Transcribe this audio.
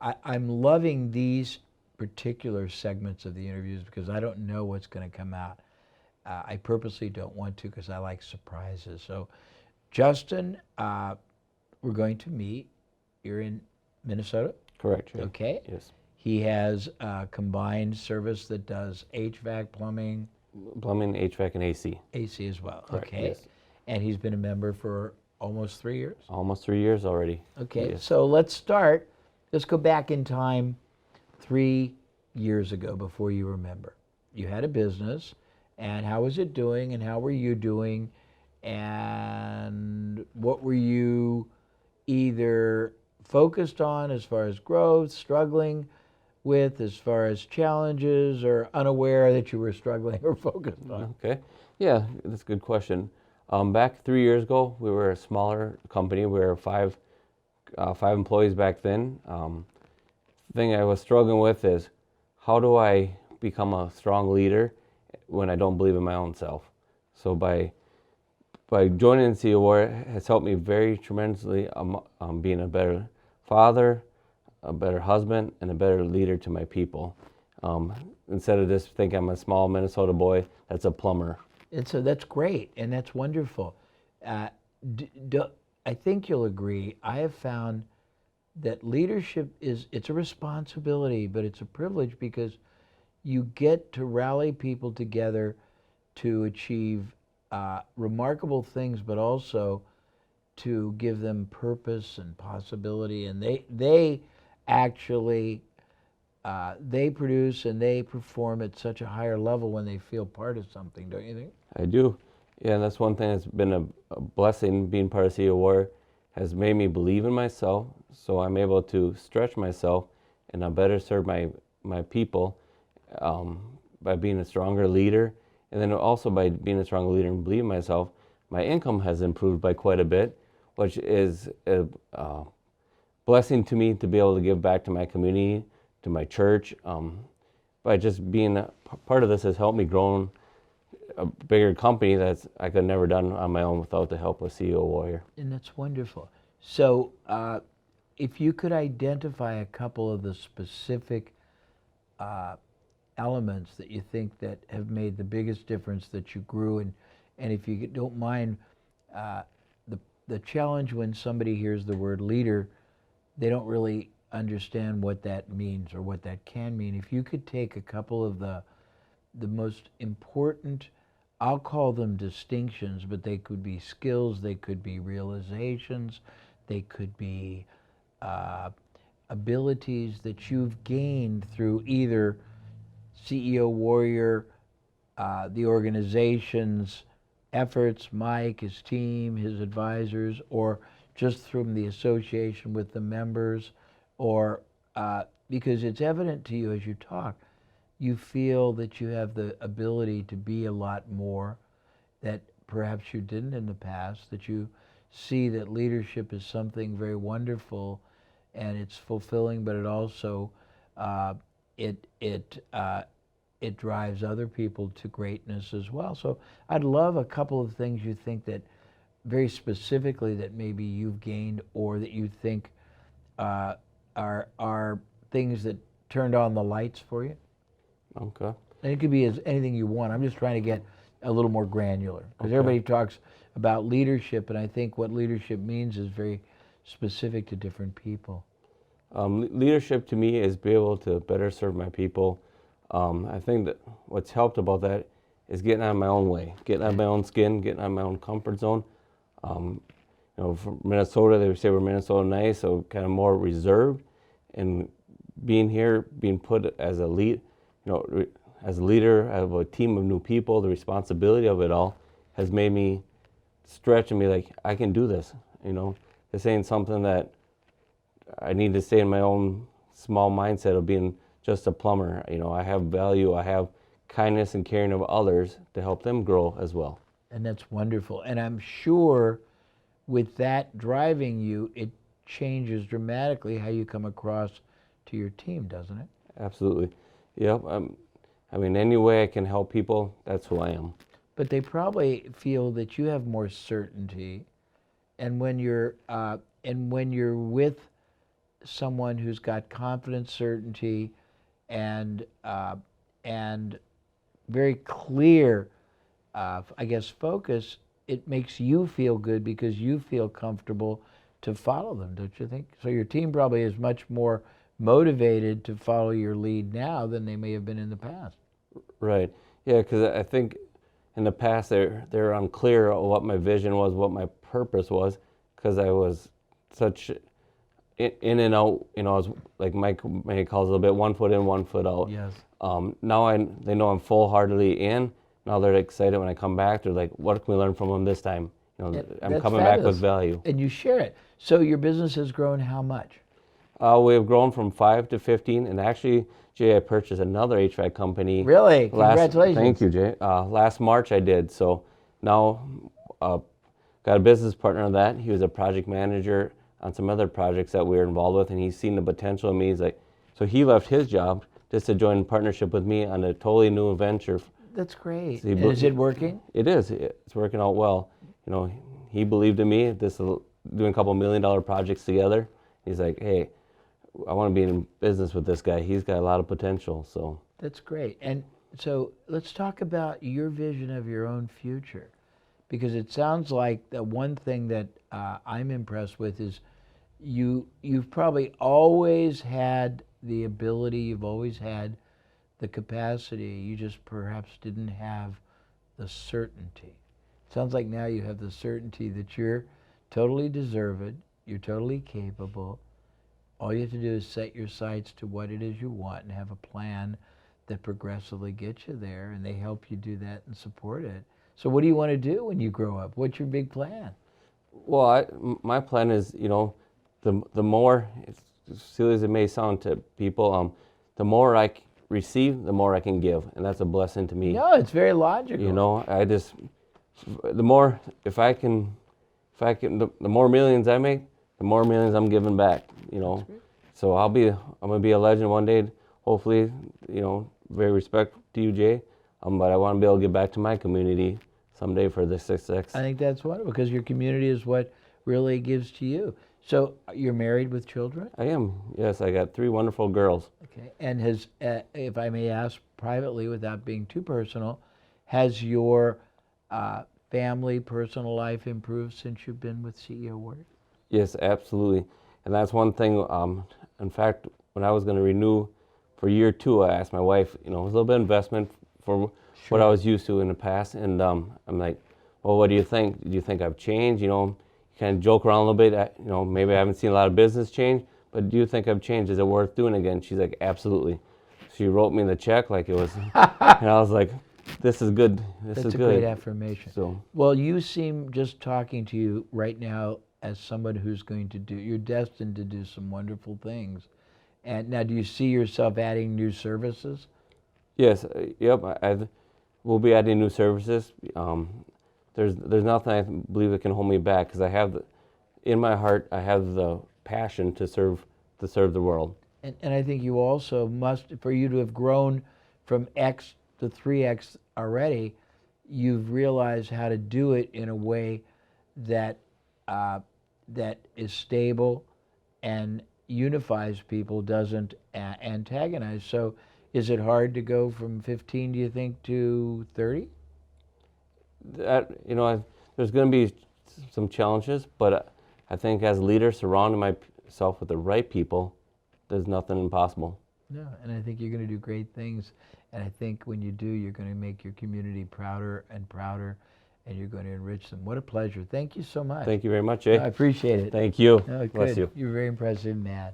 I'm loving these particular segments of the interviews because I don't know what's going to come out. I purposely don't want to because I like surprises. So, Justin, we're going to meet. You're in Minnesota? Correct. Right? Okay. Yes. He has a combined service that does HVAC, plumbing, Plumbing, HVAC, and AC. AC as well. Correct. Okay. Yes. And he's been a member for almost 3 years? Almost 3 years already. Okay. Yes. So let's start. Let's go back in time 3 years ago before you were a member. You had a business, and how was it doing, and how were you doing, and what were you either focused on as far as growth, struggling with as far as challenges, or unaware that you were struggling or focused on? Okay. Yeah, that's a good question. Back 3 years ago, we were a smaller company. We were five employees back then. The thing I was struggling with is how do I become a strong leader when I don't believe in my own self? So by joining the CEO War has helped me very tremendously being a better father, a better husband, and a better leader to my people. Instead of just thinking I'm a small Minnesota boy that's a plumber. And so that's great, and that's wonderful. I think you'll agree, I have found that leadership it's a responsibility, but it's a privilege because you get to rally people together to achieve remarkable things, but also to give them purpose and possibility. And they actually they produce and they perform at such a higher level when they feel part of something, don't you think? I do. Yeah, and that's one thing that's been a blessing. Being part of CEO War has made me believe in myself, so I'm able to stretch myself and I better serve my people by being a stronger leader. And then also by being a stronger leader and believing in myself, my income has improved by quite a bit, which is a blessing to me to be able to give back to my community, to my church. By just being a part of this has helped me grow a bigger company that I could never done on my own without the help of CEO Warrior. And that's wonderful. So if you could identify a couple of the specific elements that you think that have made the biggest difference that you grew, and if you don't mind, the challenge when somebody hears the word leader, they don't really understand what that means or what that can mean. If you could take a couple of the most important, I'll call them distinctions, but they could be skills, they could be realizations, they could be abilities that you've gained through either CEO Warrior, the organization's efforts, Mike, his team, his advisors, or just from the association with the members, or because it's evident to you as you talk, you feel that you have the ability to be a lot more that perhaps you didn't in the past, that you see that leadership is something very wonderful and it's fulfilling, but it also it drives other people to greatness as well. So I'd love a couple of things you think that very specifically that maybe you've gained or that you think are things that turned on the lights for you. Okay. And it could be as anything you want. I'm just trying to get a little more granular because Okay. everybody talks about leadership, and I think what leadership means is very specific to different people. Leadership to me is be able to better serve my people. I think that what's helped about that is getting out of my own way, getting out of my own skin, getting out of my own comfort zone. From Minnesota, they would say we're Minnesota nice, so kind of more reserved. And being here, being put as a lead, as a leader of a team of new people, the responsibility of it all has made me stretch and be like, I can do this. This ain't something that I need to stay in my own small mindset of being just a plumber. I have value, I have kindness and caring of others to help them grow as well. And that's wonderful. And I'm sure with that driving you, it changes dramatically how you come across to your team, doesn't it? Absolutely. Yep. Any way I can help people, that's who I am. But they probably feel that you have more certainty, and when you're with someone who's got confidence, certainty, and and very clear, I guess, focus, it makes you feel good because you feel comfortable to follow them, don't you think? So your team probably is much more motivated to follow your lead now than they may have been in the past. Right. Yeah, because I think in the past they're unclear of what my vision was, what my purpose was, because I was such in and out. You know, I was like Mike calls a little bit 1 foot in, 1 foot out. Yes. Now they know I'm full heartedly in. Now they're excited when I come back. They're like, "What can we learn from them this time?" You know, I'm That's coming back fabulous. with value. And you share it. So your business has grown how much? We have grown from 5 to 15, and actually, Jay, I purchased another HVAC company. Really? Congratulations. Thank you, Jay. Last March I did. So now, got a business partner on that. He was a project manager on some other projects that we were involved with, and he's seen the potential in me. He's like, so he left his job just to join partnership with me on a totally new venture. That's great. See, And is it working? It is. It's working out well. You know, he believed in me. Doing a couple $1 million projects together. He's like, hey, I want to be in business with this guy. He's got a lot of potential. So That's great. And so let's talk about your vision of your own future, because it sounds like the one thing that I'm impressed with is you've probably always had the ability, you've always had the capacity, you just perhaps didn't have the certainty. Sounds like now you have the certainty that you're totally deserved, you're totally capable. All you have to do is set your sights to what it is you want and have a plan that progressively gets you there, and they help you do that and support it. So what do you want to do when you grow up? What's your big plan? well, my plan is, you know, the more, as silly as it may sound to people, the more I receive, the more I can give, and that's a blessing to me. No, it's very logical. You know, the more, the more millions I make, the more millions I'm giving back. You know, so I'm gonna be a legend one day. Hopefully, you know, very respectful to you, Jay. But I want to be able to give back to my community someday for the success. I think that's wonderful because your community is what really gives to you. So you're married with children? I am. Yes, I got 3 wonderful girls. Okay. And has, if I may ask privately without being too personal, has your family, personal life improved since you've been with CEO Warrior? Yes, absolutely. And that's one thing. In fact, when I was going to renew for year 2, I asked my wife, you know, it was a little bit of investment for what I was used to in the past. And I'm like, well, what do you think? Do you think I've changed? You know, kind of joke around a little bit. You know, maybe I haven't seen a lot of business change, but do you think I've changed? Is it worth doing again? She's like, absolutely. She wrote me the check like it was, and I was like, this is good. This is good. That's a great affirmation. So, well, you seem, just talking to you right now, as someone who's going to do, you're destined to do some wonderful things. And now, do you see yourself adding new services? yes, yep. We'll be adding new services. There's nothing I believe that can hold me back because I have, in my heart, I have the passion to serve the world. And I think you also must, for you to have grown from X to 3X already, you've realized how to do it in a way that that is stable and unifies people, doesn't antagonize. So is it hard to go from 15, do you think, to 30? You know, there's going to be some challenges, but I think as a leader, surrounding myself with the right people, there's nothing impossible. No, and I think you're going to do great things. And I think when you do, you're going to make your community prouder and prouder, and you're going to enrich them. What a pleasure. Thank you so much. Thank you very much, Jay. I appreciate it. Thank you. No, Bless good. you. You're a very impressive man.